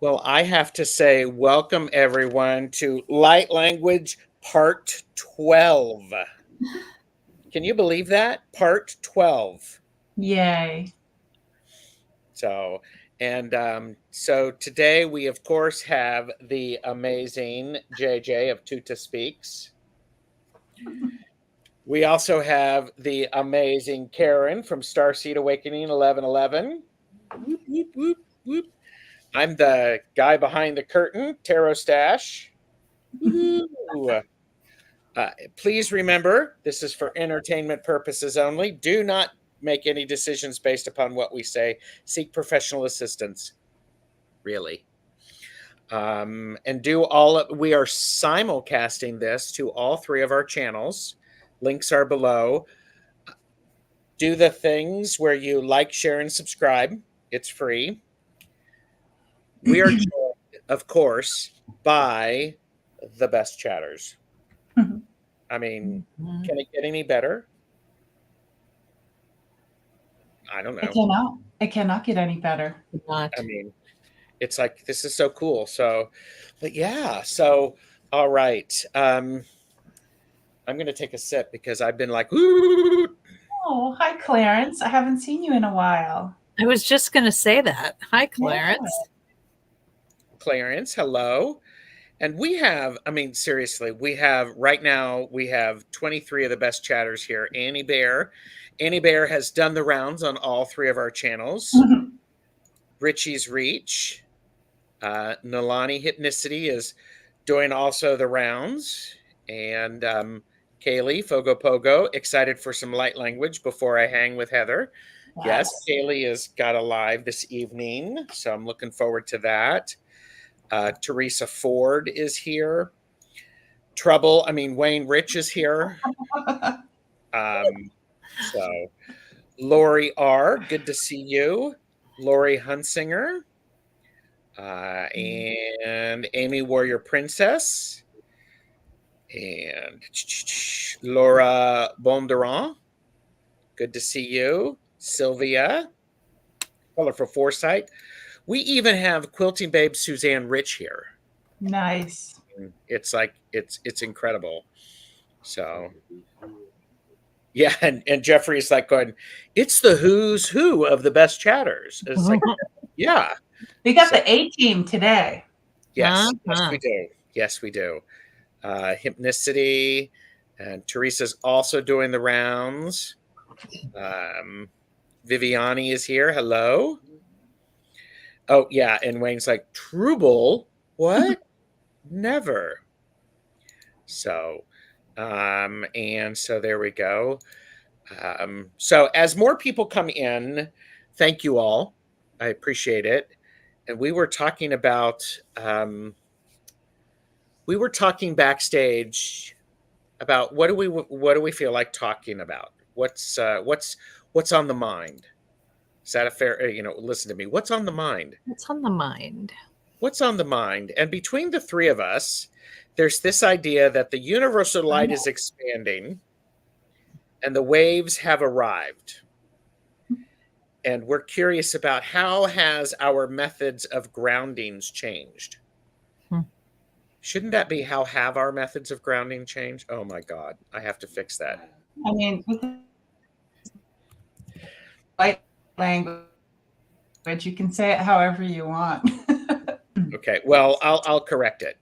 Well, I have to say, welcome everyone to Light Language Part 12. Can you believe that? Part 12. Yay. So today we, of course, have the amazing JJ of Tuta Speaks. We also have the amazing Karen from Starseed Awakening 1111. Whoop, whoop, whoop, whoop. I'm the guy behind the curtain, Tarot Stash. Please remember, this is for entertainment purposes only. Do not make any decisions based upon what we say. Seek professional assistance, really. We are simulcasting this to all three of our channels. Links are below. Do the things where you like, share, and subscribe. It's free. We are joined, of course, by the best chatters. I mean, can it get any better? I don't know. It cannot get any better. I mean, it's like, this is so cool. So, but yeah, so, all right. I'm going to take a sip because I've been like, ooh. Oh, hi, Clarence. I haven't seen you in a while. I was just going to say that. Hi, Clarence. Yeah. Clarence, hello. And we have, I mean, seriously, right now, we have 23 of the best chatters here. Annie Bear. Annie Bear has done the rounds on all three of our channels. Richie's Reach. Nalani Hypnicity is doing also the rounds. And Kaylee, Fogo Pogo, excited for some light language before I hang with Heather. Yes, Kaylee has got a live this evening. So I'm looking forward to that. Teresa Ford is here. Wayne Rich is here. So Lori R, good to see you. Lori Hunsinger. And Amy Warrior Princess. And Laura Bondurant. Good to see you. Sylvia. Colorful Foresight. We even have Quilting Babe Suzanne Rich here. Nice. It's like, it's incredible. So, yeah, and Jeffrey's like going, it's the who's who of the best chatters. It's like, yeah. We got the A-team today. Yes, yes, we do. Yes, we do. Hypnicity, and Teresa's also doing the rounds. Viviani is here. Hello. Oh, yeah, and Wayne's like, Trouble? What? Never. So, and so there we go. So as more people come in, thank you all. I appreciate it. And we were talking about, backstage about what do we feel like talking about? What's on the mind? Is that a fair, listen to me. What's on the mind? What's on the mind? What's on the mind? And between the three of us, there's this idea that the universal light is expanding and the waves have arrived. And we're curious about how has our methods of groundings changed? Shouldn't that be how have our methods of grounding changed? Oh my God, I have to fix that. I mean, with light language, you can say it however you want. Okay, well, I'll correct it.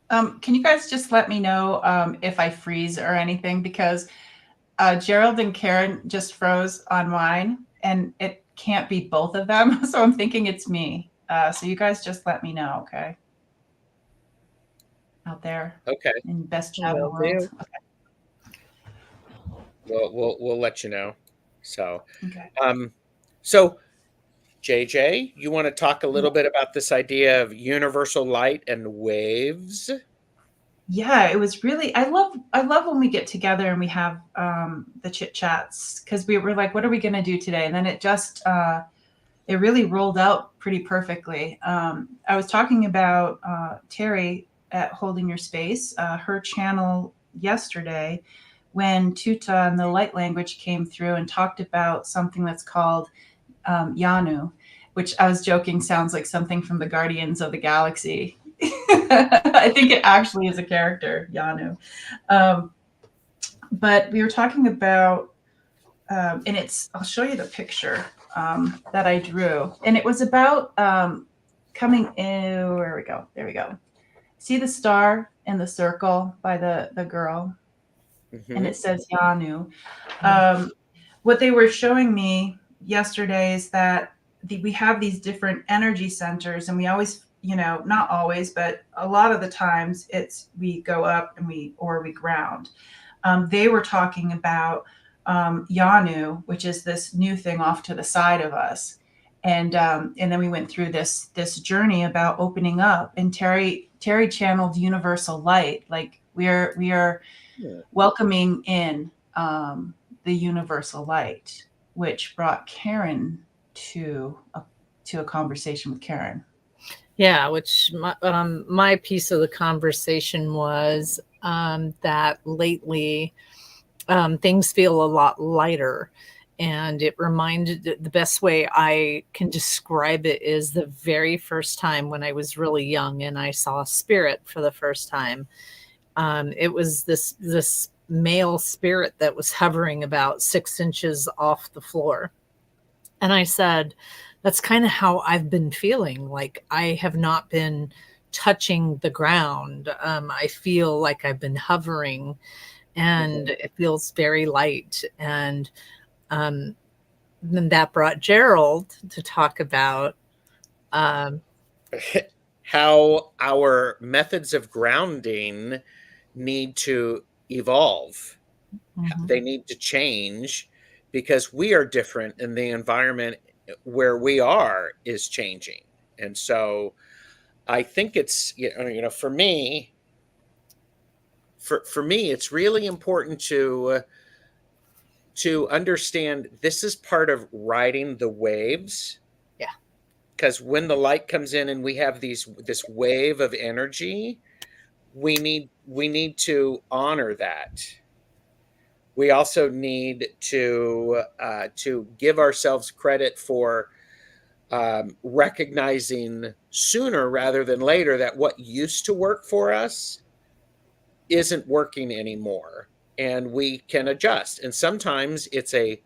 Can you guys just let me know if I freeze or anything? Because Gerald and Karen just froze on mine, and it can't be both of them. So I'm thinking it's me. So you guys just let me know, okay? Out there. Okay. In best chat in the world. Okay. We'll let you know. So, okay. So JJ, you want to talk a little bit about this idea of universal light and waves? Yeah, it was really, I love when we get together and we have the chit chats, because we were like, what are we going to do today? And then it just, it really rolled out pretty perfectly. I was talking about Terry at Holding Your Space. Her channel yesterday when Tuta and the light language came through and talked about something that's called Yanu, which I was joking sounds like something from the Guardians of the Galaxy. I think it actually is a character, Yanu. Um, but we were talking about, and I'll show you the picture that I drew. And it was about coming in, where we go? There we go. See the star in the circle by the girl? And it says Yanu. What they were showing me yesterday is that we have these different energy centers, and we always, not always, but a lot of the times we go up and we ground. They were talking about Yanu, which is this new thing off to the side of us. And then we went through this journey about opening up, and Terry channeled universal light. Like we are welcoming in the universal light, which brought Karen to a conversation with Karen. Yeah, which my piece of the conversation was that lately things feel a lot lighter. And it reminded, the best way I can describe it is the very first time when I was really young and I saw spirit for the first time. It was this male spirit that was hovering about 6 inches off the floor. And I said, that's kind of how I've been feeling. Like I have not been touching the ground. I feel like I've been hovering, and it feels very light. And then that brought Gerald to talk about how our methods of grounding need to evolve. Mm-hmm. They need to change because we are different and the environment where we are is changing. And so I think it's, for me, it's really important to understand this is part of riding the waves. Yeah. Because when the light comes in and we have this wave of energy, we need to honor that. We also need to give ourselves credit for recognizing sooner rather than later that what used to work for us isn't working anymore, and we can adjust. And sometimes it's a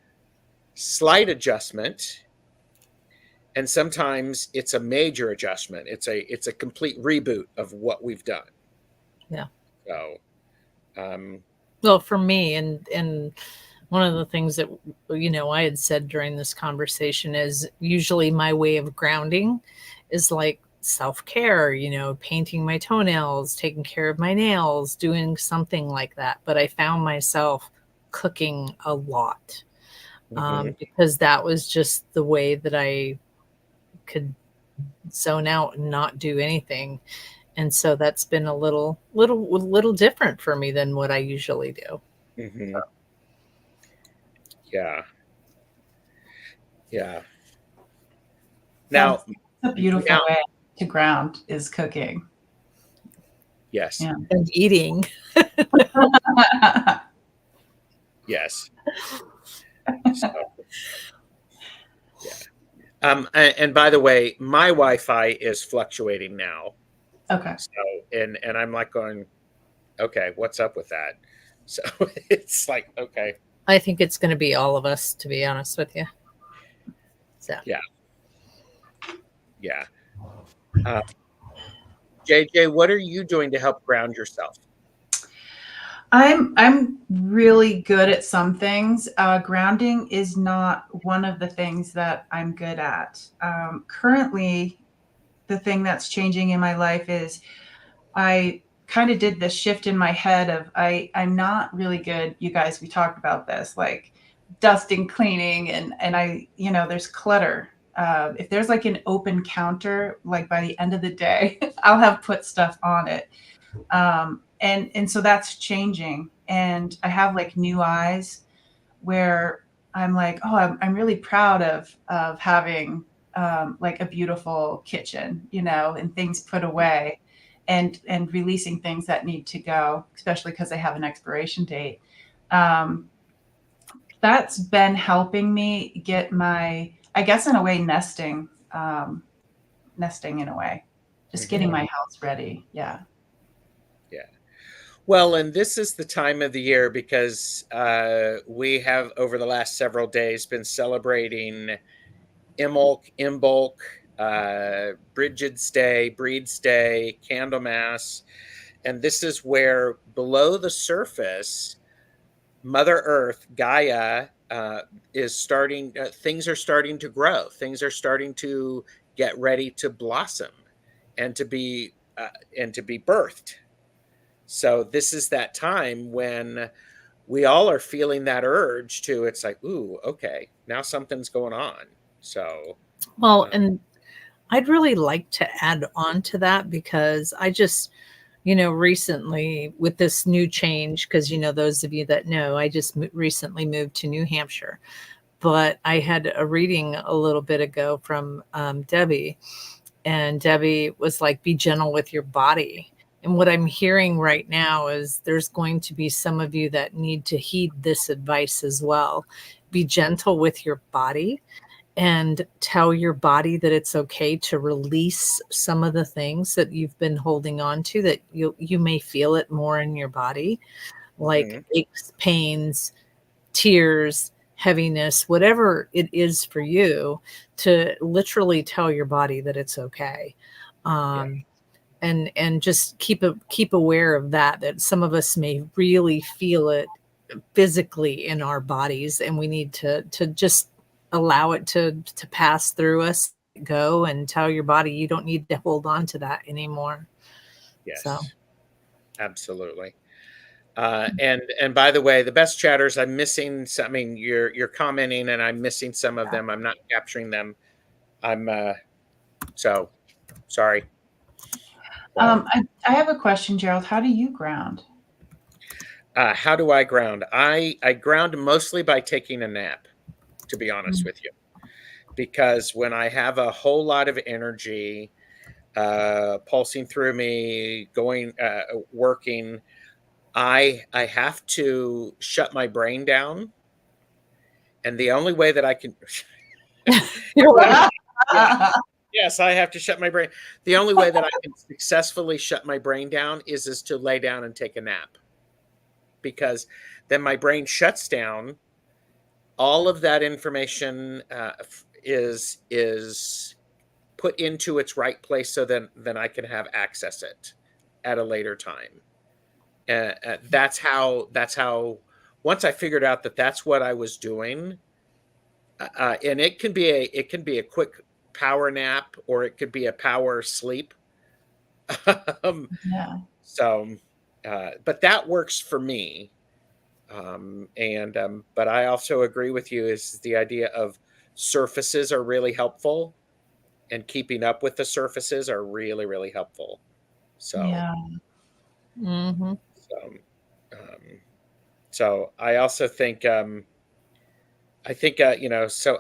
slight adjustment, and sometimes it's a major adjustment. It's a complete reboot of what we've done. Yeah. So, well, for me, and one of the things that I had said during this conversation is usually my way of grounding is like self-care, painting my toenails, taking care of my nails, doing something like that. But I found myself cooking a lot because that was just the way that I could zone out and not do anything. And so that's been a little different for me than what I usually do. mm-hmm. Yeah. Now, that's a beautiful way to ground is cooking. Yes. Yeah. And eating. Yes. So, yeah. And by the way, my Wi-Fi is fluctuating now. Okay. So, and I'm like going, okay, what's up with that? So it's like, okay. I think it's going to be all of us, to be honest with you. So. Yeah. JJ, what are you doing to help ground yourself? I'm really good at some things. Grounding is not one of the things that I'm good at. Currently, the thing that's changing in my life is I kind of did this shift in my head of I'm not really good. You guys, we talked about this, like dusting, cleaning, and I, there's clutter. If there's like an open counter, like by the end of the day, I'll have put stuff on it. And so that's changing. And I have like new eyes where I'm like, oh, I'm really proud of having like a beautiful kitchen, and things put away. and releasing things that need to go, especially because they have an expiration date. Um, that's been helping me get my, I guess, in a way, nesting in a way, just getting Mhm. my house ready. Yeah. Yeah. Well, and this is the time of the year because we have over the last several days been celebrating Imbolc, Brigid's Day, Breed's Day, Candlemas, and this is where below the surface, Mother Earth, Gaia, is starting. Things are starting to grow. Things are starting to get ready to blossom and to be birthed. So this is that time when we all are feeling that urge to. It's like, ooh, okay, now something's going on. So, Well, um, and I'd really like to add on to that because I just, recently with this new change, because, those of you that know, I just recently moved to New Hampshire. But I had a reading a little bit ago from Debbie, and Debbie was like, be gentle with your body. And what I'm hearing right now is there's going to be some of you that need to heed this advice as well. Be gentle with your body and tell your body that it's okay to release some of the things that you've been holding on to, that you may feel it more in your body, like mhm, aches, pains, tears, heaviness, whatever it is for you, to literally tell your body that it's okay. yeah, Um, and just keep aware of that some of us may really feel it physically in our bodies, and we need to just allow it to pass through us, go, and tell your body you don't need to hold on to that anymore. So yes, absolutely. And by the way, the best chatters, I'm missing. I mean, you're commenting, and I'm missing some of them. I'm not capturing them. I'm so sorry. So, I have a question, Gerald. How do you ground? how do I ground? I ground mostly by taking a nap. To be honest Mm, with you, because when I have a whole lot of energy pulsing through me, going working, I have to shut my brain down, and the only way that I can you're like, yeah, yes, I have to shut my brain. The only way that I can successfully shut my brain down is to lay down and take a nap, because then my brain shuts down. All of that information is put into its right place, so then I can have access it at a later time. That's how once I figured out that that's what I was doing, and it can be a quick power nap, or it could be a power sleep. um, yeah. so, but that works for me. And but I also agree with you. Is the idea of surfaces are really helpful, and keeping up with the surfaces are really really helpful. So, Yeah. mm-hmm. so, um, so I also think so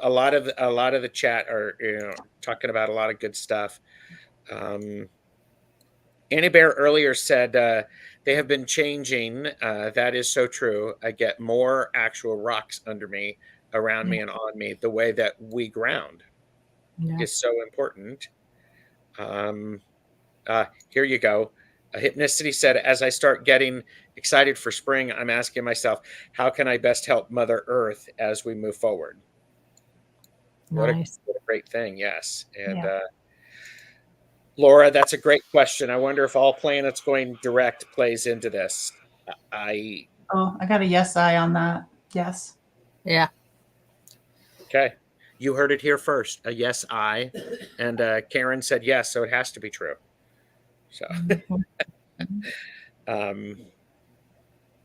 a lot of the chat are talking about a lot of good stuff. Um, Annie Bear earlier said they have been changing. That is so true. I get more actual rocks under me, around Yeah. me, and on me. The way that we ground Yeah. is so important. Um, Here you go. Hypnicity said, as I start getting excited for spring, I'm asking myself, how can I best help Mother Earth as we move forward? What a, Nice. what a great thing. Yes. And Yeah. Laura, that's a great question. I wonder if all planets going direct plays into this. I, Oh, I got a yes I on that. Yes. Yeah. okay. You heard it here first. A yes, I. And Karen said yes, so it has to be true. So, Mhm. um,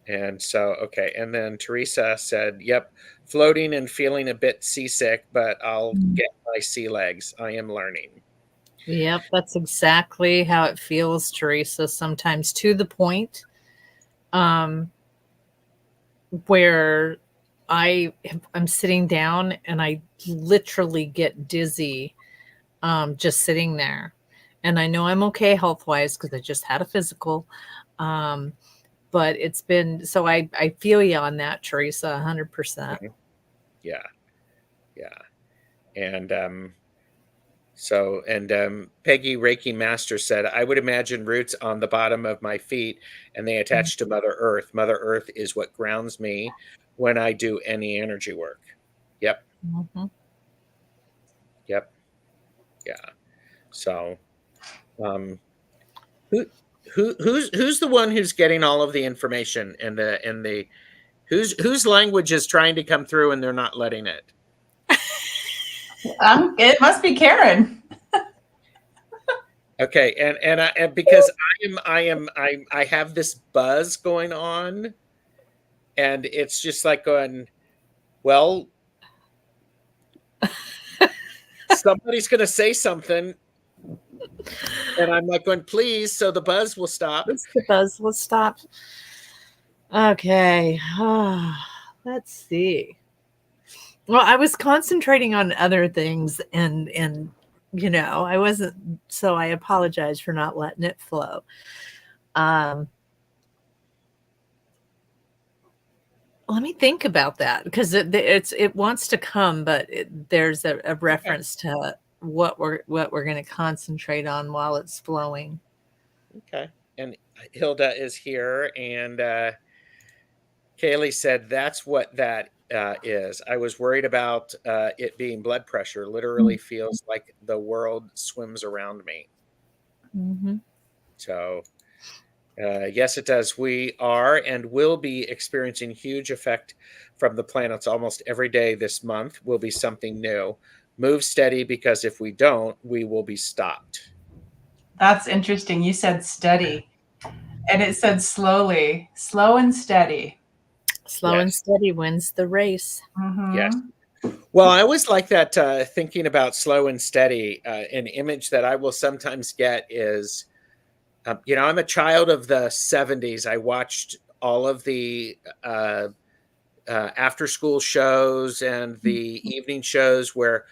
and so, okay. And then Teresa said, yep, floating and feeling a bit seasick, but I'll Mm, get my sea legs. I am learning. Yep, that's exactly how it feels, Teresa, sometimes, to the point um, where I'm sitting down and I literally get dizzy, just sitting there. and I know I'm okay health wise because I just had a physical. Um, but it's been so I feel you on that, Teresa, 100%. Mhm. Yeah, yeah. And Peggy Reiki Master said, I would imagine roots on the bottom of my feet and they attach to Mother Earth. Mother Earth is what grounds me when I do any energy work. Yep. Mm-hmm. Yep. Yeah. So, um, who, who's the one who's getting all of the information and the whose language is trying to come through and they're not letting it? It must be Karen. Okay, and because I have this buzz going on, and it's just like going, well, somebody's going to say something, and I'm like going, please, so the buzz will stop. The buzz will stop. Okay. Let's see. Well, I was concentrating on other things and I wasn't, so I apologize for not letting it flow. Let me think about that because it wants to come, but there's a reference to what we're going to concentrate on while it's flowing. Okay, and Hilda is here, and Kaylee said that's what that is. I was worried about it being blood pressure. Literally feels like the world swims around me. Mm-hmm. So yes, it does. We are and will be experiencing huge effect from the planets almost every day this month will be something new. Move steady because if we don't, we will be stopped. That's interesting. You said steady, and it said slowly, slow and steady. Slow and Yes. steady wins the race. Yes. Mm-hmm. Well, I always like that thinking about slow and steady. An image that I will sometimes get is, I'm a child of the 70s. I watched all of the after school shows and the evening shows where,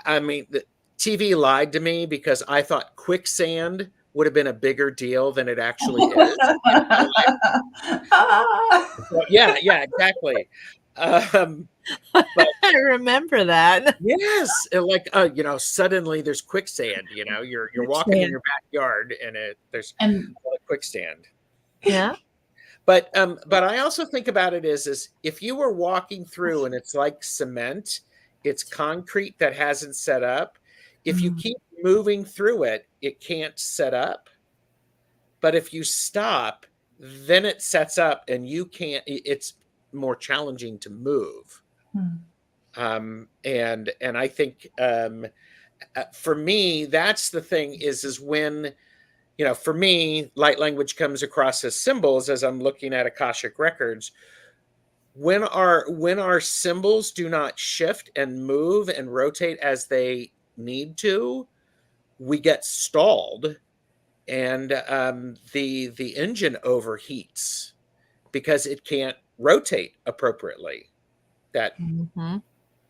I mean, the TV lied to me because I thought quicksand would have been a bigger deal than it actually is in real life. So, yeah, exactly. But I remember that. yes, like suddenly there's quicksand. You're walking in your backyard and there's And a quicksand. Yeah. But I also think about it is if you were walking through and it's like cement, it's concrete that hasn't set up. If you keep moving through it, it can't set up. But if you stop, then it sets up and you can't, it's more challenging to move. And I think for me, that's the thing is when, for me, light language comes across as symbols as I'm looking at Akashic records. When our symbols do not shift and move and rotate as they need to, we get stalled, and the engine overheats because it can't rotate appropriately. That Mm-hmm.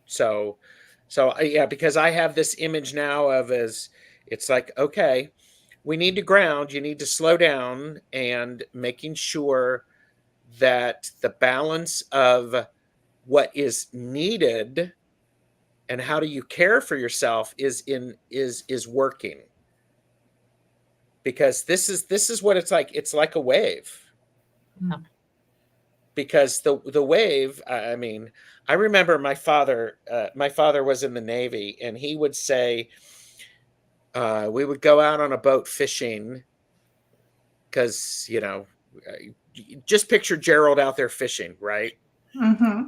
so yeah, because I have this image now of as it's like, okay, we need to ground, you need to slow down, and making sure that the balance of what is needed and how do you care for yourself is working, because this is what it's like a wave. Yeah. Because the wave, I mean, I remember my father was in the Navy, and he would say, we would go out on a boat fishing because just picture Gerald out there fishing, right? mm-hmm.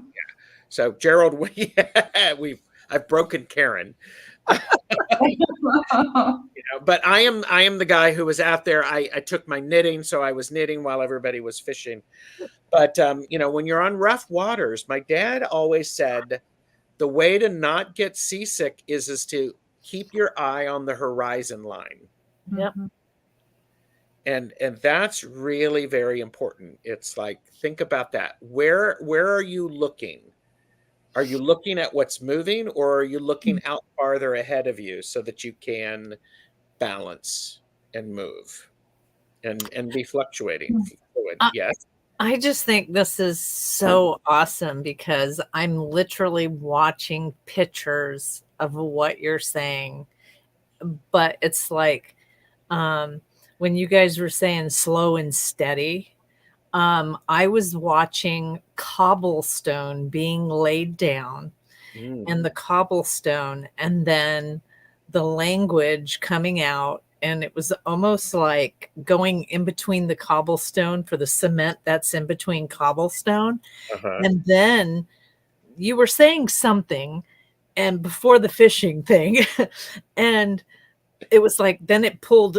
So Gerald, I've broken Karen. But I am the guy who was out there. I took my knitting, so I was knitting while everybody was fishing. But when you're on rough waters, my dad always said the way to not get seasick is to keep your eye on the horizon line. Yep. And that's really very important. It's like, think about that. Where are you looking? Are you looking at what's moving, or are you looking out farther ahead of you so that you can balance and move and be fluctuating fluid. I, Yes. I just think this is so awesome because I'm literally watching pictures of what you're saying, but it's like um, when you guys were saying slow and steady. I was watching cobblestone being laid down Mm, and the cobblestone and then the language coming out, and it was almost like going in between the cobblestone for the cement that's in between cobblestone. uh-huh. And then you were saying something and before the fishing thing and it was like then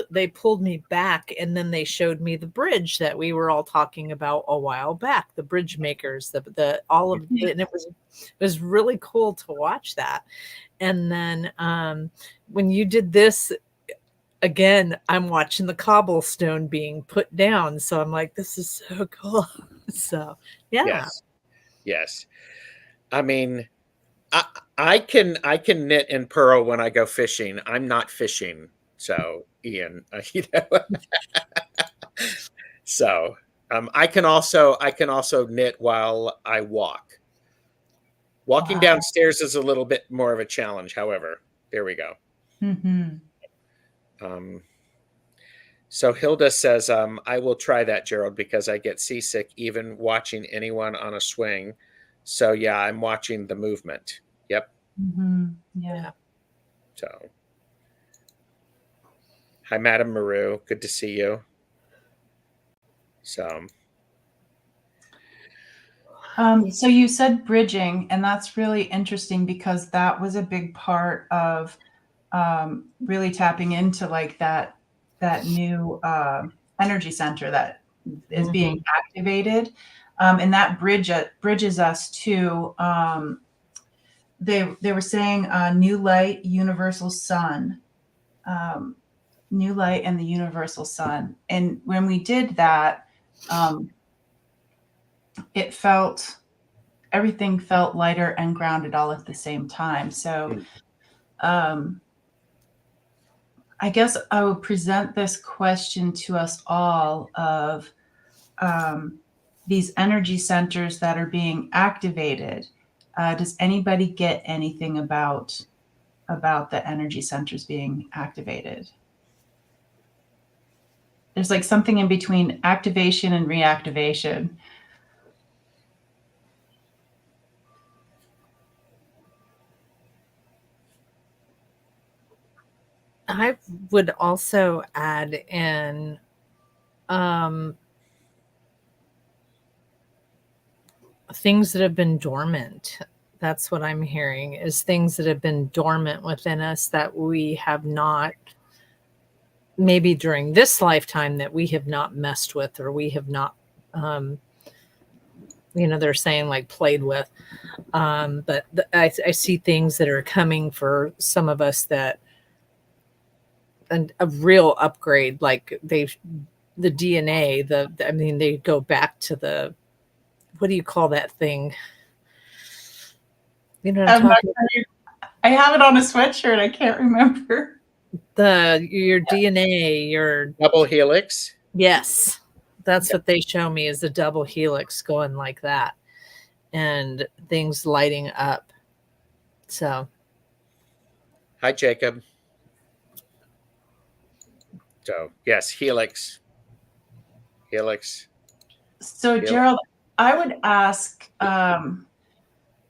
they pulled me back, and then they showed me the bridge that we were all talking about a while back, the bridge makers, the all of the, and it was really cool to watch that. And then when you did this again, I'm watching the cobblestone being put down, so I'm like, this is so cool. So yeah. Yes. Yes. I mean, I I can knit and purl when I go fishing. I'm not fishing, so Ian, so I can also knit while I walk. Walking Wow. downstairs is a little bit more of a challenge. However, there we go. Hmm. Um, so Hilda says, I will try that, Gerald, because I get seasick even watching anyone on a swing. So yeah, I'm watching the movement. Yep. Hmm. Yeah. Yeah. So hi, Madam Maru. Good to see you. So So you said bridging, and that's really interesting because that was a big part of really tapping into like that new energy center that is being Mhm. activated, and that bridges us to they were saying new light, universal sun, um, new light, and the universal sun. And when we did that, um, it felt everything felt lighter and grounded all at the same time. So mm, um, I guess I would present this question to us all of um, these energy centers that are being activated. Does anybody get anything about the energy centers being activated? There's like something in between activation and reactivation. I would also add in um, things that have been dormant. That's what I'm hearing, is things that have been dormant within us that we have not, maybe during this lifetime, that we have not messed with, or we have not, um, they're saying like played with. But I see things that are coming for some of us that a real upgrade, like the DNA, I mean, they go back to the, what do you call that thing? You know what I'm I'm not talking about? sure. I have it on a sweatshirt. I can't remember. Your DNA, your, double helix. yes, that's Yep. what they show me, is the double helix going like that and things lighting up. So Hi, Jacob. So yes, helix, helix, So helix. Gerald, I would ask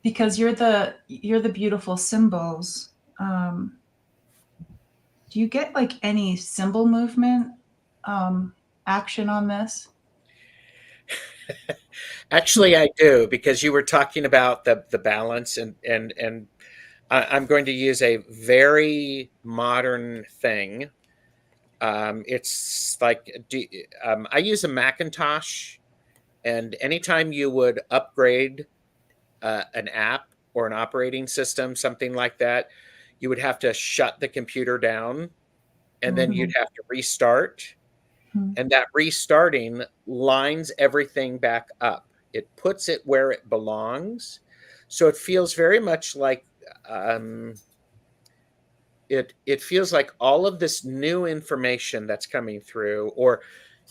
because you're the beautiful symbols. Um, do you get like any symbol movement um, action on this? Actually, I do, because you were talking about the balance, and I'm going to use a very modern thing. It's like I use a Macintosh, and anytime you would upgrade an app or an operating system, something like that, you would have to shut the computer down, and then you'd Mhm. have to restart. Mhm. And that restarting lines everything back up. It puts it where it belongs. So it feels very much like um, it feels like all of this new information that's coming through, or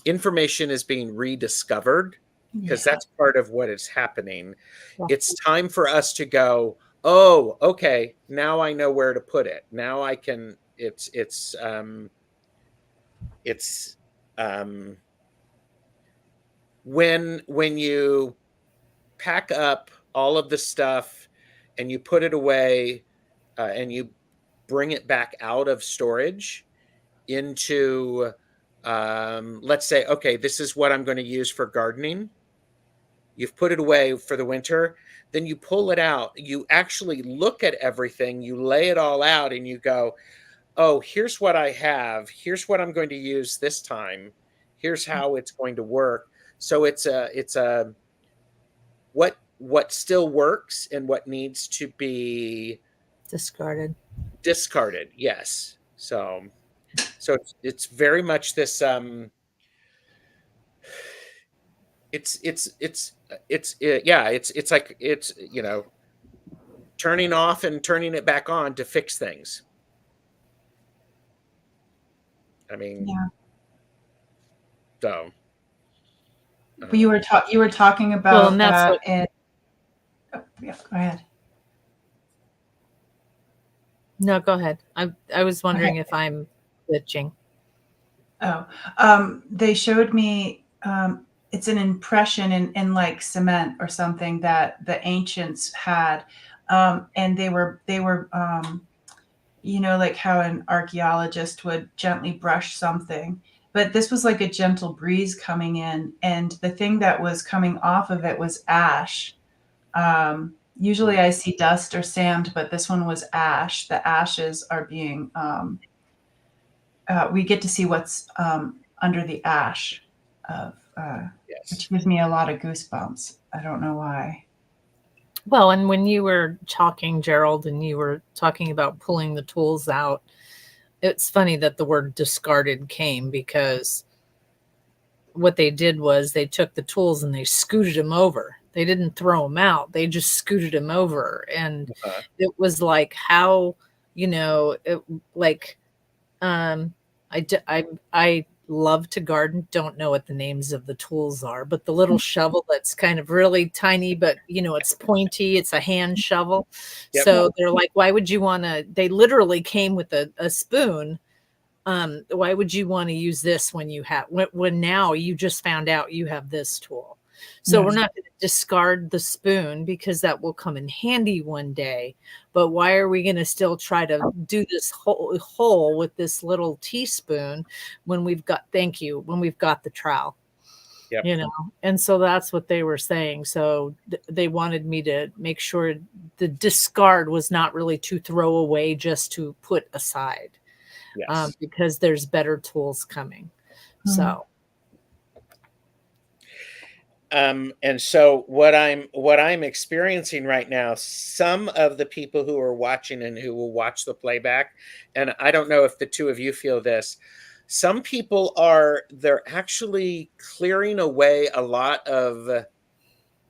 information is being rediscovered, because Yeah. that's part of what is happening. Yeah. It's time for us to go, oh, okay, now I know where to put it. Now I can, it's when you pack up all of the stuff and you put it away, and you bring it back out of storage into, let's say, okay, this is what I'm going to use for gardening. You've put it away for the winter, then you pull it out, you actually look at everything, you lay it all out, and you go, oh, here's what I have, here's what I'm going to use this time, here's how it's going to work. So it's a what still works and what needs to be Discarded. discarded. Yes. So it's very much this, yeah, it's like, it's, turning off and turning it back on to fix things. I mean, Yeah. so But you were talking Well, and about that's that what. in. Oh, yeah, go ahead. No, go ahead. I was Okay. wondering if I'm glitching. Oh, they showed me. It's an impression in like cement or something that the ancients had, and they were like how an archaeologist would gently brush something. But this was like a gentle breeze coming in, and the thing that was coming off of it was ash. Usually I see dust or sand, but this one was ash. The ashes are being, we get to see what's under the ash, of, yes. which gives me a lot of goosebumps. I don't know why. Well, and when you were talking, Gerald, and you were talking about pulling the tools out, it's funny that the word discarded came, because what they did was they took the tools and they scooted them over. They didn't throw them out. They just scooted them over. And uh, it was like, how, like, um, I love to garden. Don't know what the names of the tools are, but the little shovel that's kind of really tiny, but it's pointy. It's a hand shovel. yep. So they're like, why would you want to? They literally came with a spoon. Why would you want to use this when when now you just found out you have this tool? So we're Yes. not going to discard the spoon, because that will come in handy one day. But why are we going to still try to do this hole with this little teaspoon when we've got, thank you, when we've got the trowel? Yep. And so that's what they were saying. So they wanted me to make sure the discard was not really to throw away, just to put aside, Yes. because there's better tools coming. Mhm. So And so what I'm experiencing right now, some of the people who are watching and who will watch the playback, and I don't know if the two of you feel this, some people they're actually clearing away a lot of,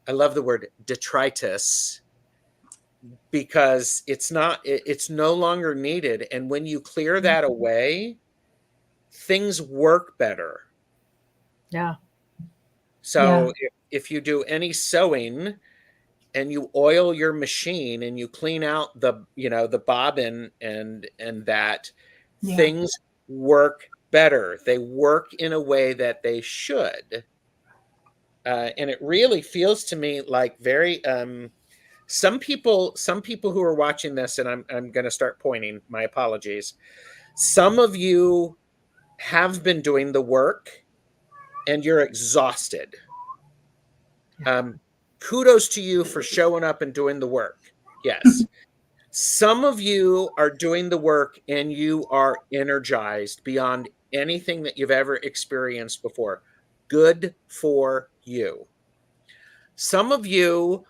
I love the word detritus, because it's no longer needed. And when you clear that away, things work better. yeah, Yeah. So if you do any sewing and you oil your machine and you clean out the bobbin and that, Yeah. things work better. They work in a way that they should. And it really feels to me like very, some people who are watching this, and I'm going to start pointing, my apologies, some of you have been doing the work and you're exhausted. um, Kudos to you for showing up and doing the work. Yes. Some of you are doing the work and you are energized beyond anything that you've ever experienced before. Good for you. Some of you,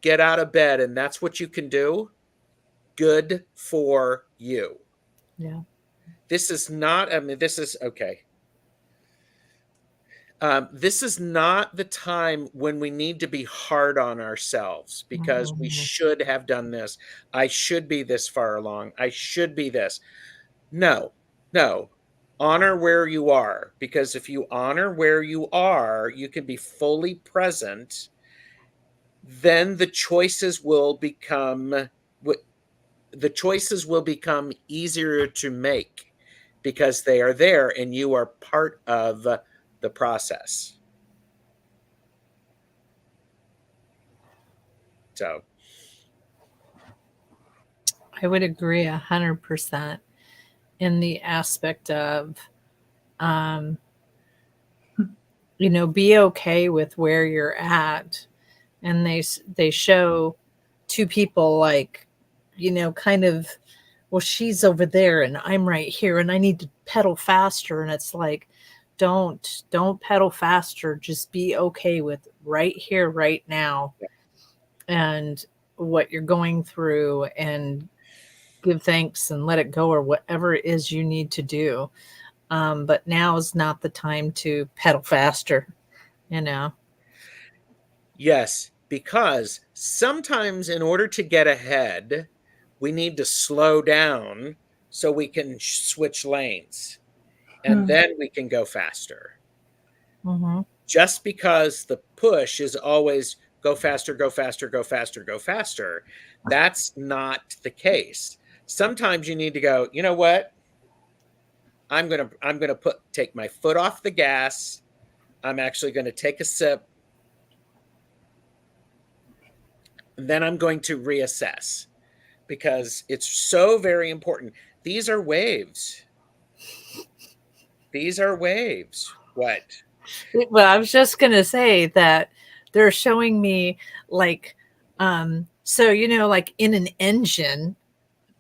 get out of bed and that's what you can do. Good for you. yeah. This is not, I mean, this is okay. This is not the time when we need to be hard on ourselves because we Mhm. should have done this. I should be this far along. I should be this. No, no. Honor where you are, because if you honor where you are, you can be fully present. Then the choices will become easier to make because they are there and you are part of the process. So, I would agree 100% in the aspect of, um, be okay with where you're at. And they show two people like, kind of, well, she's over there and I'm right here and I need to pedal faster. And it's like, don't pedal faster. Just be okay with right here, right now, yeah. and what you're going through, and give thanks and let it go, or whatever it is you need to do. But now is not the time to pedal faster, you know. Yes, because sometimes in order to get ahead, we need to slow down so we can switch lanes and Hmm. then we can go faster. Mm-hmm. Just because the push is always go faster, go faster, go faster, go faster, that's not the case. Sometimes you need to go, you know what? I'm gonna take my foot off the gas. I'm actually going to take a sip, and then I'm going to reassess because it's so very important. These are waves. These are waves. What? Well, I was just gonna say that they're showing me like, so like in an engine,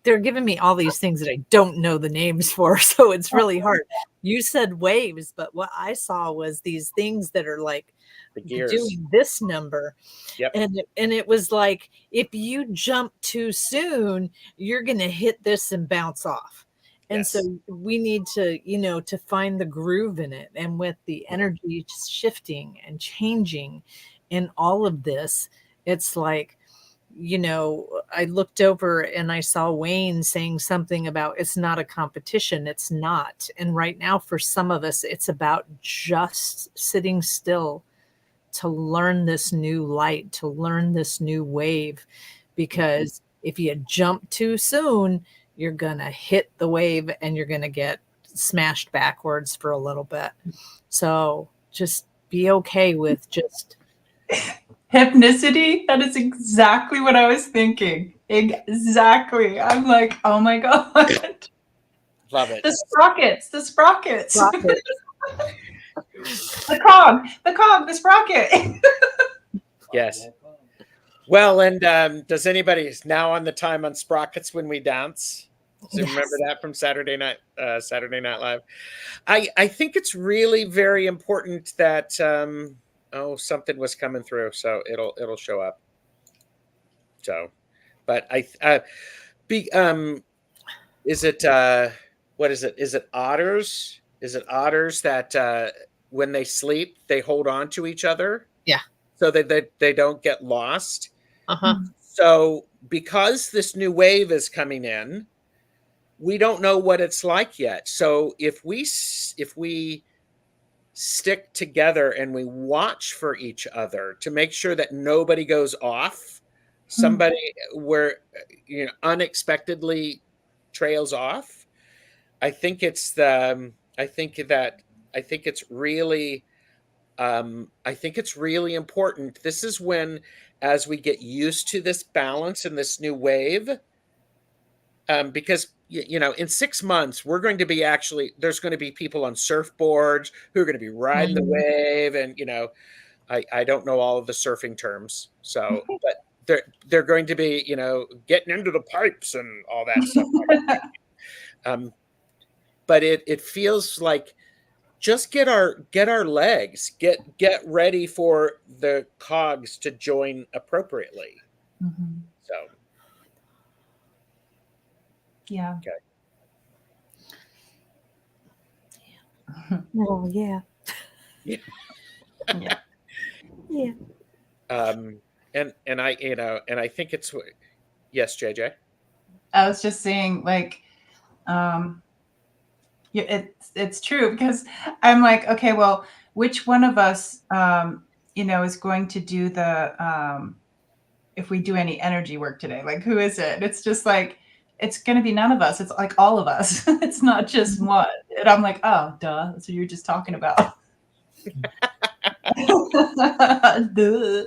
they're giving me all these things that I don't know the names for, so it's really hard. You said waves, but what I saw was these things that are like The gears. doing this number. Yep. And it was like, if you jump too soon, you're going to hit this and bounce off. And so Yes. we need to, to find the groove in it. And with the energy shifting and changing in all of this, it's like, I looked over and I saw Wayne saying something about it's not a competition. It's not. And right now, for some of us, it's about just sitting still to learn this new light, to learn this new wave. Mhm. Because if you jump too soon, you're going to hit the wave and you're going to get smashed backwards for a little bit. So just be okay with just. Hypnicity? That is exactly what I was thinking. Exactly. I'm like, oh my God. Love it. The sprockets, the sprockets. Stop it. The sprocket. Yes. Well, and does anybody is now on the time on sprockets when we dance? Do you remember Yes. that from Saturday Night Live? I think it's really very important that oh, something was coming through, so it'll show up. So, but be is it what is it? Is it otters? Is it otters that when they sleep they hold on to each other Yeah. so that they don't get lost? Uh-huh. So because this new wave is coming in, we don't know what it's like yet. So if we stick together and we watch for each other to make sure that nobody goes off, somebody where unexpectedly trails off. I think it's the I think it's really I think it's really important. This is when, as we get used to this balance and this new wave, because in 6 months we're going to be there's going to be people on surfboards who are going to be riding the Mhm. wave, and I don't know all of the surfing terms, so but they're going to be getting into the pipes and all that stuff. Um, but it feels like just get our legs, get ready for the cogs to join appropriately. Mhm. So Yeah. okay. Oh, yeah. Yeah. Yeah. Yeah. Um, and I, and I think it's yes, JJ. I was just saying, like, um, yeah, it's true because I'm like, okay, well, which one of us, is going to do if we do any energy work today? Like, who is it? It's just like, it's going to be none of us. It's like all of us. It's not just one. And I'm like, oh, duh. That's what you're just talking about. Duh.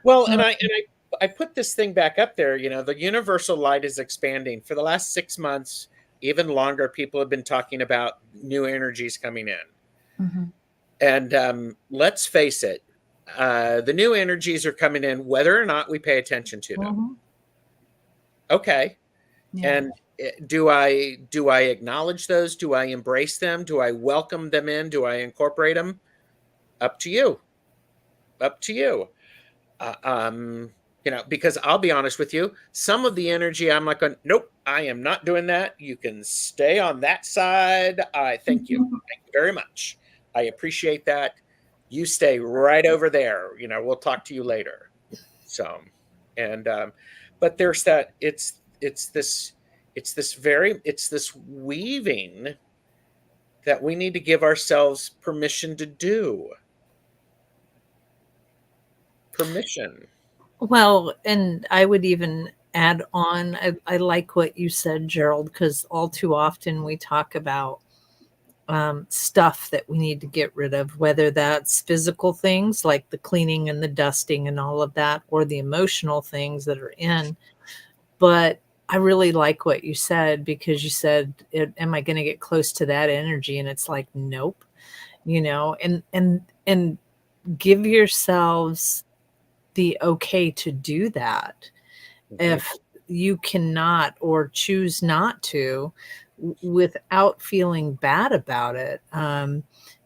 Well, and I put this thing back up there. The universal light is expanding. For the last 6 months, even longer, people have been talking about new energies coming in. Mhm. And let's face it, the new energies are coming in whether or not we pay attention to them. Mhm. Okay. Yeah. And do I acknowledge those? Do I embrace them? Do I welcome them in? Do I incorporate them? Up to you. Up to you. Uh, um, because I'll be honest with you, some of the energy I'm like, nope, I am not doing that. You can stay on that side. I thank you. Thank you very much. I appreciate that. You stay right over there. We'll talk to you later. So, and but there's that. It's this weaving that we need to give ourselves permission to do. Permission. Well, and I would even add on, I like what you said, Gerald, because all too often we talk about stuff that we need to get rid of, whether that's physical things like the cleaning and the dusting and all of that, or the emotional things that are in. But I really like what you said because you said, "Am I going to get close to that energy?" And it's like, nope, and give yourselves the okay to do that. Mhm. If you cannot or choose not to without feeling bad about it,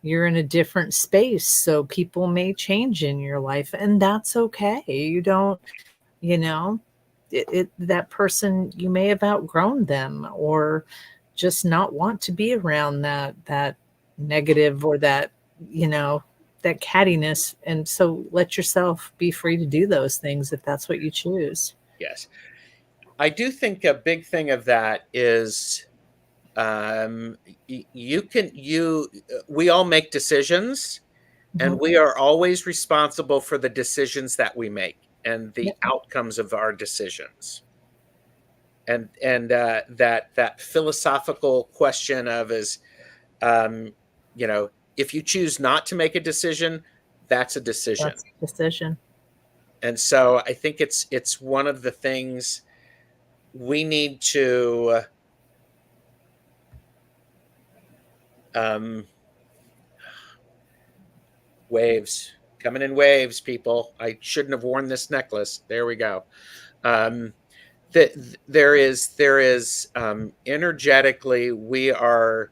you're in a different space. So people may change in your life, and that's okay. You don't, you know, that person, you may have outgrown them or just not want to be around that negative or you know, that cattiness. And so let yourself be free to do those things if that's what you choose. Yes. I do think a big thing of that is um, we all make decisions Mhm. and we are always responsible for the decisions that we make and the Yep. outcomes of our decisions. And that philosophical question of is, um, if you choose not to make a decision, that's a decision. That's a decision. And so I think it's one of the things we need to um, waves coming in waves, people. I shouldn't have worn this necklace. There we go. Um, there is energetically we are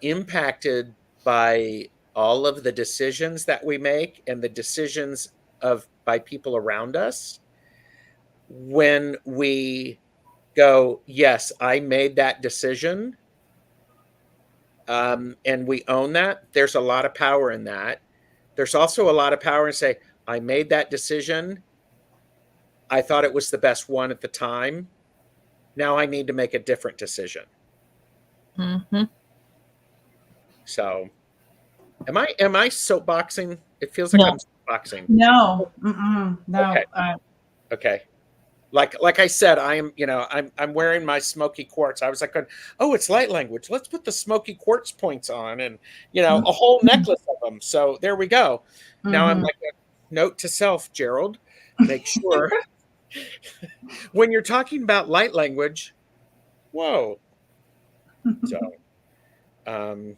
impacted by all of the decisions that we make and the decisions of by people around us. When we go, yes, I made that decision, and we own that, there's a lot of power in that. There's also a lot of power in say, I made that decision. I thought it was the best one at the time. Now I need to make a different decision. Hmm. So, am I soapboxing? It feels like No. I'm soapboxing. No. Mm-mm. Okay, No. okay. Like I said, I'm wearing my smoky quartz. I was like, oh, it's light language. Let's put the smoky quartz points on, and a whole necklace of them. So there we go. Now I'm Mm-hmm. like, note to self, Gerald, make sure when you're talking about light language, whoa. So, um,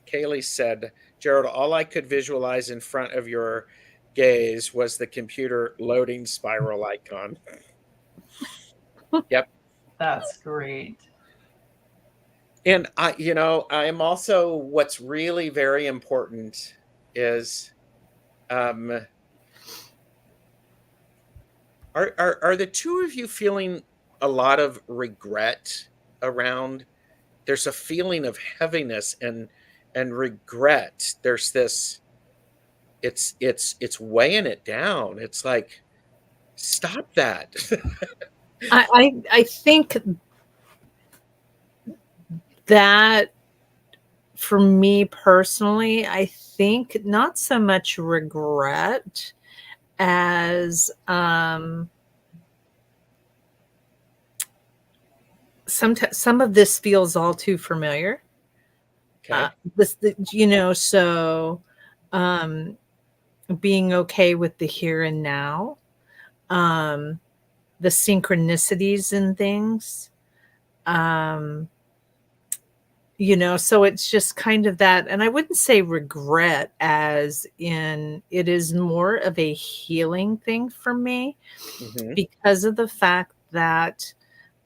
Kaylee said, Gerald, all I could visualize in front of your gaze was the computer loading spiral icon. Yep. That's great. And I am also, what's really very important is, um, are the two of you feeling a lot of regret around? There's a feeling of heaviness and regret. There's this, it's weighing it down. It's like, stop that. I think that for me personally, I think not so much regret as some of this feels all too familiar. Okay. So being okay with the here and now, um, the synchronicities and things. Um, so it's just kind of that. And I wouldn't say regret as in it is more of a healing thing for me Hmm. because of the fact that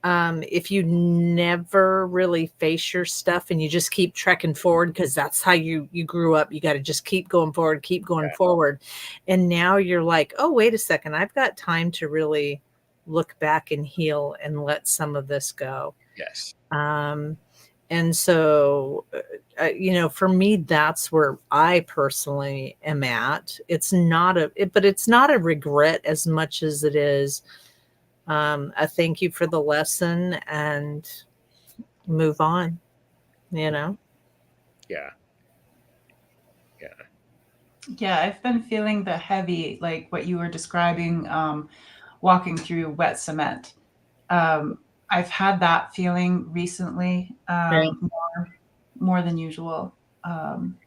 if you never really face your stuff and you just keep trekking forward because that's how you grew up, you got to just keep going forward, keep going Yeah. forward. And now you're like, oh, wait a second, I've got time to really look back and heal and let some of this go. Yes. And so, for me, that's where I personally am at. But it's not a regret as much as it is a thank you for the lesson and move on, you know? Yeah. Yeah. Yeah, I've been feeling the heavy, like what you were describing, walking through wet cement. I've had that feeling recently, Yeah. more than usual. Um,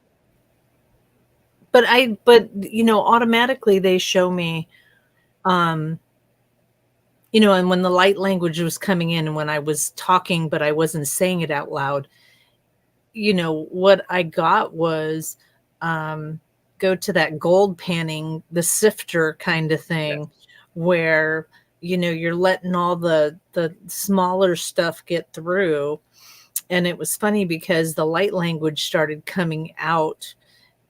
Automatically they show me, um, and when the light language was coming in and when I was talking, but I wasn't saying it out loud, what I got was, go to that gold panning, the sifter kind of Yes. thing where, you're letting all the smaller stuff get through. And it was funny because the light language started coming out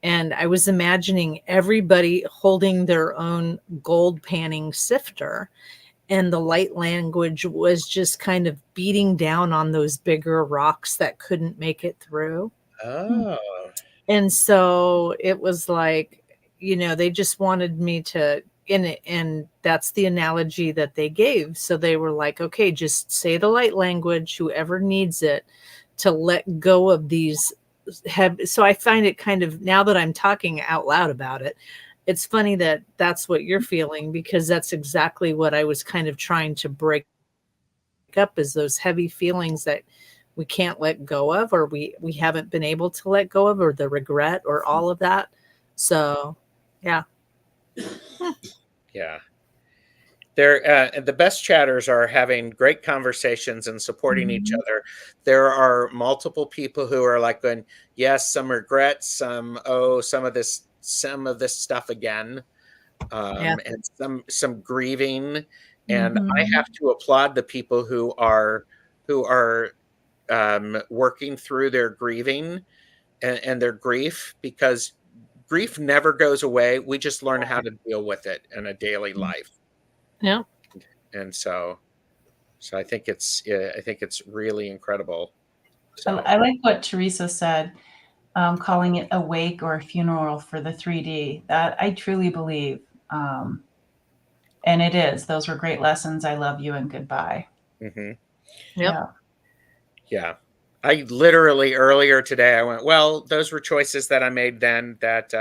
and I was imagining everybody holding their own gold panning sifter and the light language was just kind of beating down on those bigger rocks that couldn't make it through. Oh. And so it was like, they just wanted me to in it, and that's the analogy that they gave. So they were like, okay, just say the light language, whoever needs it, to let go of these so I find it kind of, now that I'm talking out loud about it, it's funny that that's what you're feeling because that's exactly what I was kind of trying to break up, is those heavy feelings that we can't let go of, or we haven't been able to let go of, or the regret, or all of that. So yeah. Yeah. The best chatters are having great conversations and supporting each mhm, other. There are multiple people who are like going, yes, some regrets, some of this stuff again, Yeah. and some grieving. And I mhm. have to applaud the people who are working through their grieving and their grief, because grief never goes away. We just learn how to deal with it in a daily life. Yeah. And so I think it's really incredible. I, So I like what Teresa said, calling it a wake or a funeral for the 3D. That I truly believe. Um, and it is. Those were great lessons. I love you and goodbye. mhm, Yep. Yeah. yeah. I literally earlier today I went, well, those were choices that I made then that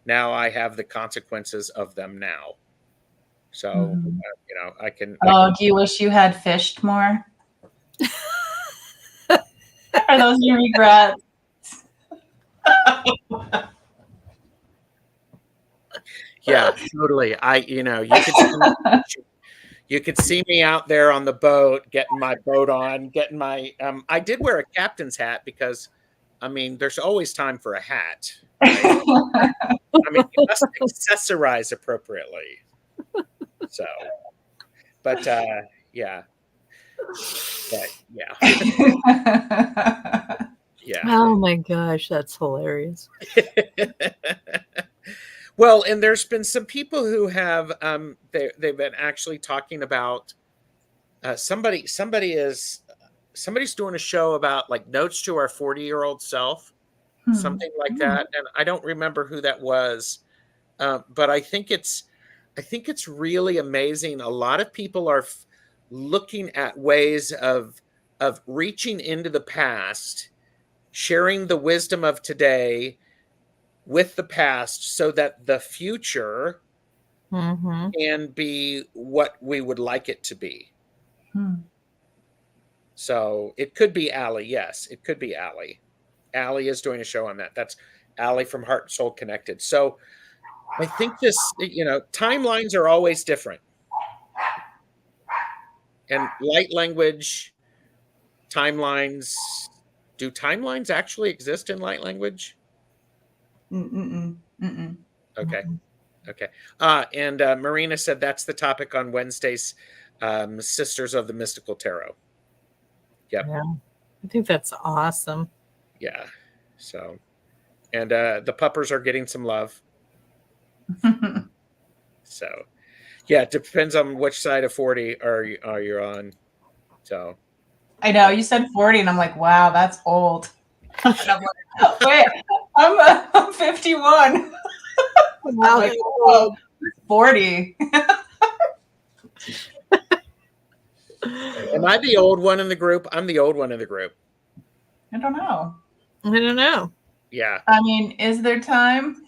now I have the consequences of them now. So Mhm. I Oh, can do you wish you had fished more? Are those your regrets? yeah, totally. You could see me out there on the boat, getting my boat on, getting my I did wear a captain's hat because I mean, there's always time for a hat, right? I mean, you must accessorize appropriately. So, but yeah, but yeah, yeah. Oh my gosh, that's hilarious. Well, and there's been some people who have they've been actually talking about somebody's doing a show about like notes to our 40-year-old self. something like that. And I don't remember who that was, but I think it's really amazing. A lot of people are looking at ways of reaching into the past, sharing the wisdom of today with the past, so that the future Mm-hmm. can be what we would like it to be. Hmm. So it could be Allie. Yes, it could be Allie. Allie is doing a show on that. That's Allie from Heart and Soul Connected. So I think timelines are always different. And light language, timelines, do timelines actually exist in light language? Mm-mm. Mm-mm. Okay. Okay. And Marina said that's the topic on Wednesday's Sisters of the Mystical Tarot. Yep. Yeah, I think that's awesome. Yeah. So, and the puppers are getting some love. So, yeah, it depends on which side of 40 are you on. So, I know you said 40, and I'm like, wow, that's old. And I'm like, wait, I'm 51. I'm like, oh, 40. am I the old one in the group? I'm the old one in the group. I don't know. I don't know. Yeah. I mean, is there time?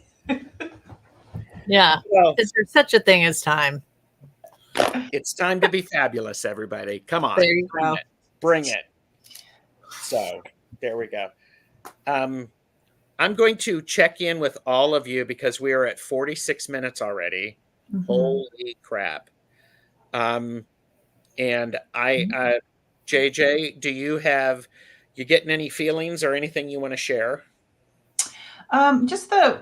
Yeah. Well, Is there such a thing as time? it's time to be fabulous, everybody. Come on. There you go. Bring it. So, there we go. I'm going to check in with all of you because we are at 46 minutes already. Mhm. Holy crap. And JJ, do you getting any feelings or anything you want to share? Just the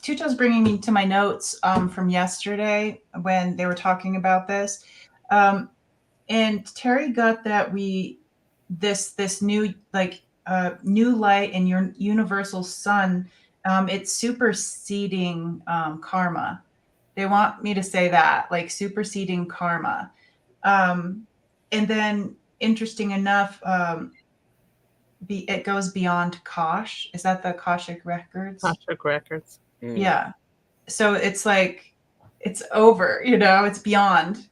Tuto's bringing me to my notes from yesterday when they were talking about this, and Terry got that this new new light in your universal sun, it's superseding karma. They want me to say that, like, superseding karma, and then interesting enough. It goes beyond Kosh. Is that the Akashic records? Akashic records. Yeah. So it's like it's over, it's beyond.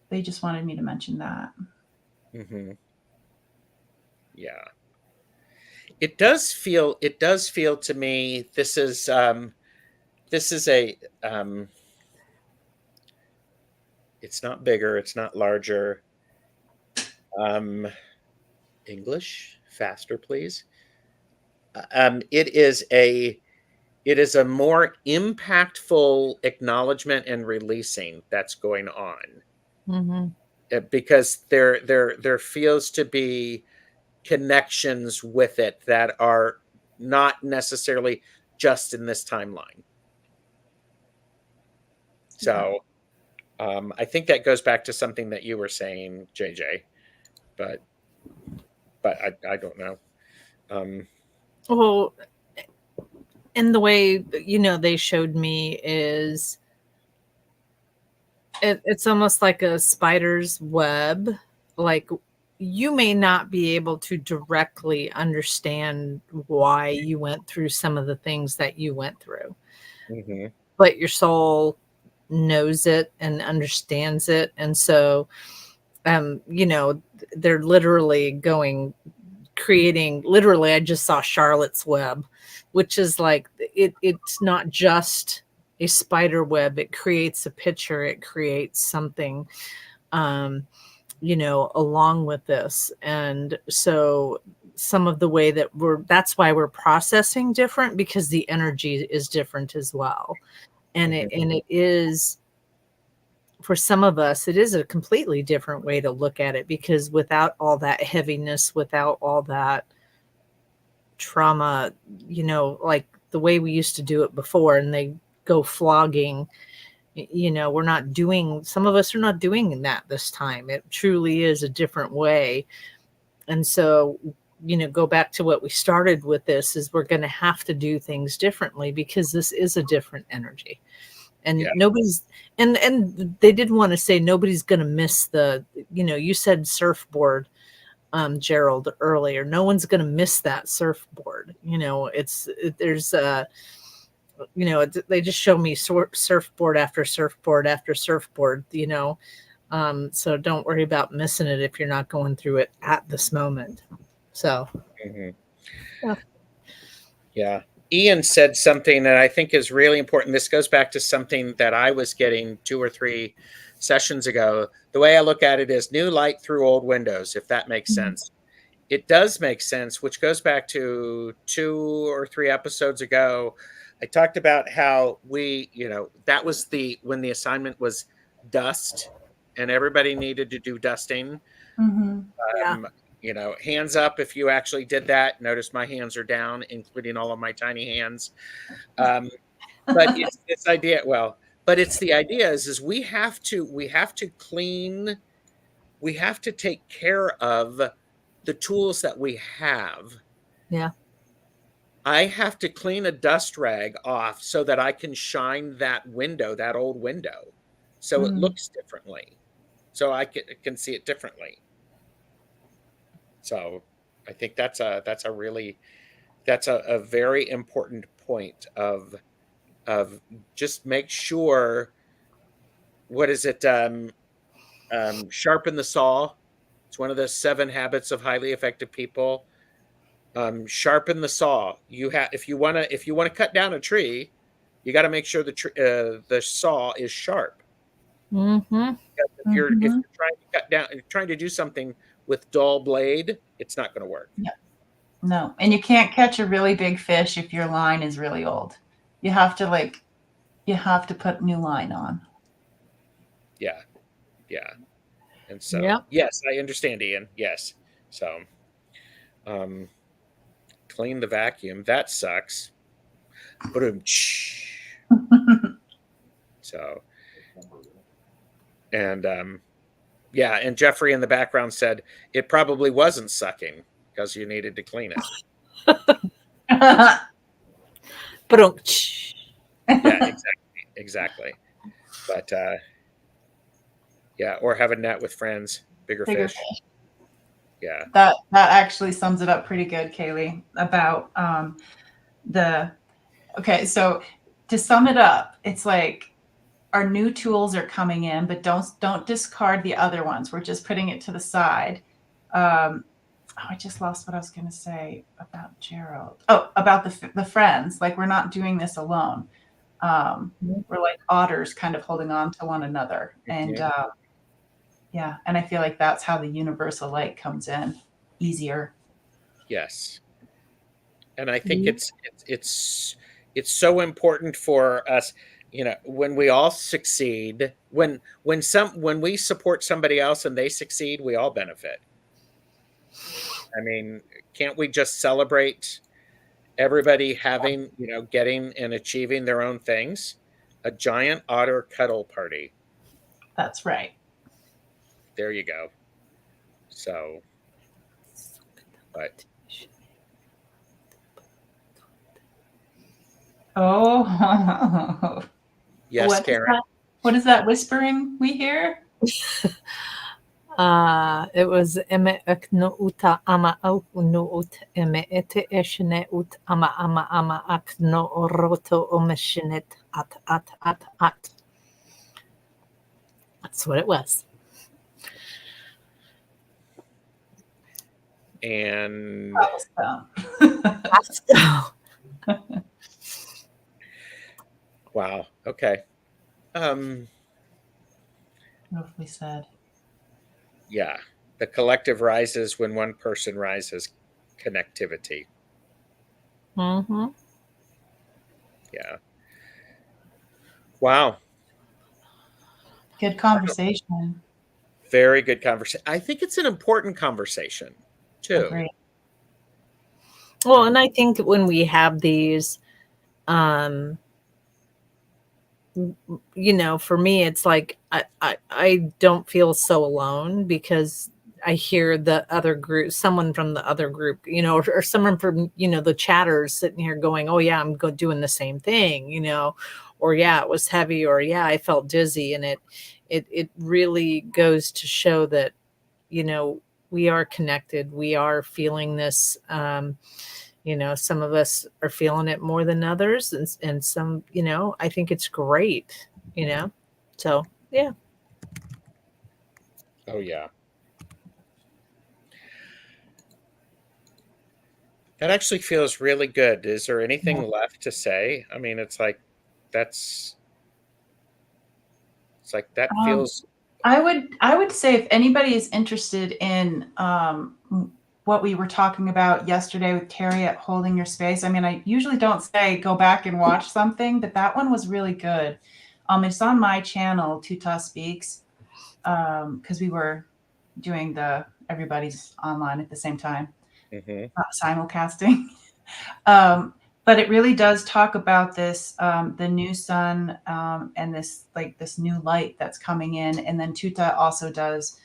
They just wanted me to mention that. Mm-hmm. Yeah. It does feel to me this is a it's not bigger, it's not larger. English, faster, please. It is a more impactful acknowledgement and releasing that's going on. Mm-hmm. Because there feels to be connections with it that are not necessarily just in this timeline. So I think that goes back to something that you were saying, JJ, but I don't know. Well, and the way they showed me is it's almost like a spider's web. Like, you may not be able to directly understand why you went through some of the things that you went through, Mm-hmm. but your soul knows it and understands it. And so they're literally creating, literally, I just saw Charlotte's Web, which is like, it's not just a spider web. It creates a picture. It creates something, along with this. And so some of the way that that's why we're processing different, because the energy is different as well. And it is, for some of us, it is a completely different way to look at it, because without all that heaviness, without all that trauma, like the way we used to do it before, and they go flogging, we're not doing, some of us are not doing that this time. It truly is a different way. And so, go back to what we started with, this is we're going to have to do things differently, because this is a different energy. And nobody's, and they did want to say nobody's going to miss the, you said surfboard. Gerald earlier. No one's going to miss that surfboard. They just show me surfboard after surfboard after surfboard, so don't worry about missing it if you're not going through it at this moment. So, Mhm. yeah. Yeah. Ian said something that I think is really important. This goes back to something that I was getting 2 or 3 sessions ago. The way I look at it is new light through old windows, if that makes sense. It does make sense, which goes back to 2 or 3 episodes ago. I talked about how that was when the assignment was dust and everybody needed to do dusting. Yeah. Hands up if you actually did that. Notice my hands are down, including all of my tiny hands. But it's this idea. Well, but it's the idea is we have to clean. We have to take care of the tools that we have. Yeah. I have to clean a dust rag off so that I can shine that old window, so it looks differently, so I can see it differently. So I think that's a very important point of just make sure. What is it? Sharpen the saw. It's one of the 7 habits of highly effective people. Sharpen the saw. If you want to cut down a tree, you got to make sure the saw is sharp. Mm-hmm. If you're trying to cut down, trying to do something with dull blade, it's not going to work. Yeah. No, and you can't catch a really big fish if your line is really old. You have to put new line on. Yeah, yeah. And so, Yep. yes, I understand, Ian. Yes. So, clean the vacuum. That sucks. Boom. So, and yeah, and Jeffrey in the background said it probably wasn't sucking because you needed to clean it. Yeah, exactly. But yeah, or have a net with friends, bigger fish. Yeah. That actually sums it up pretty good, Kaylee, about okay, so to sum it up, it's like our new tools are coming in, but don't discard the other ones. We're just putting it to the side. I just lost what I was going to say about Gerald. Oh, about the friends. Like, we're not doing this alone. We're like otters kind of holding on to one another. And yeah, and I feel like that's how the universal light comes in easier. Yes. And I think it's so important for us, when we all succeed, when we support somebody else and they succeed, we all benefit. I mean, can't we just celebrate everybody having, getting and achieving their own things? A giant otter cuddle party. That's right. There you go. So, but oh, yes, Karen. What is that whispering we hear? It was eme akno uta ama au no ut eme ete eshne ut ama akno oroto omeshinet at. That's what it was. And wow. Okay. Roughly said. Yeah. The collective rises when one person rises. Connectivity. Mm-hmm. Yeah. Wow. Good conversation. Very good conversation. I think it's an important conversation too. Agreed. Well, and I think when we have these, for me, it's like I don't feel so alone because I hear the other group, someone from the other group, or someone from, the chatters sitting here going, oh yeah, I'm doing the same thing, or yeah, it was heavy, or yeah, I felt dizzy. And it really goes to show that, we are connected. We are feeling this. Some of us are feeling it more than others, and some, I think it's great. So yeah. Oh yeah. That actually feels really good. Is there anything left to say? I mean, that's it's like that Um, feels I would say if anybody is interested in what we were talking about yesterday with Terry at Holding Your Space, I mean, I usually don't say go back and watch something, but that one was really good. It's on my channel, Tuta Speaks, because we were doing the everybody's online at the same time, mhm, not simulcasting. Um, but it really does talk about this, the new sun, and this new light that's coming in. And then Tuta also does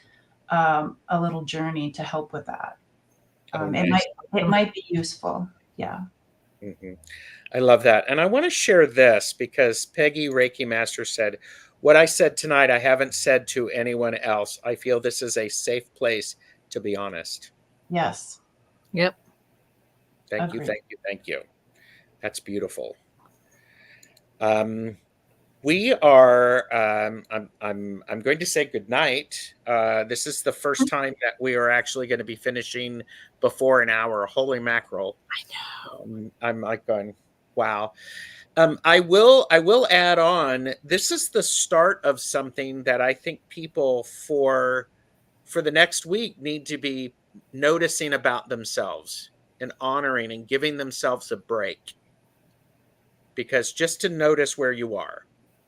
a little journey to help with that. oh, It might nice. it might be useful. Yeah. Mhm. I love that. And I want to share this because Peggy Reiki Master said, "What I said tonight, I haven't said to anyone else. I feel this is a safe place to be honest." Yes. Yep. Thank you, Agree. thank you, thank you. That's beautiful. Um, we are. I'm going to say goodnight. This is the first time that we are actually going to be finishing before an hour. Holy mackerel! I'm like going, wow. I will add on. This is the start of something that I think people for the next week need to be noticing about themselves and honoring and giving themselves a break. Because just to notice where you are,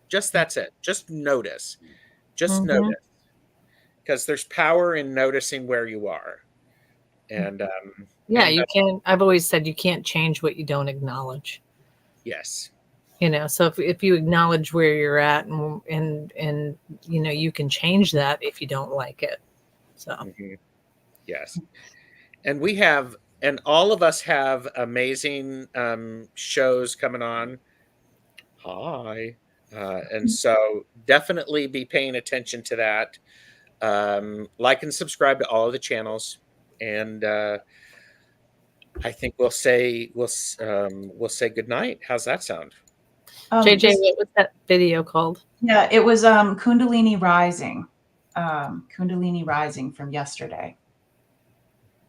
just that's it. Just Hmm. notice, because there's power in noticing where you are. And Yeah, and you can. I've always said you can't change what you don't acknowledge. yes, So if you acknowledge where you're at, and you can change that if you don't like it. So mhm, yes. And we have, and all of us have amazing shows coming on. Hi. And so definitely be paying attention to that. Like and subscribe to all of the channels. And I think we'll say good night. How's that sound? JJ, Just what was that video called? yeah, it was Kundalini Rising from yesterday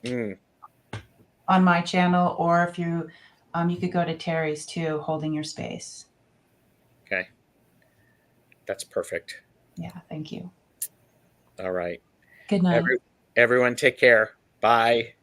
Mm, on my channel, or if you could go to Terry's too, Holding Your Space. okay, that's perfect. Yeah, thank you. All right, Good night. everyone, take care. Bye.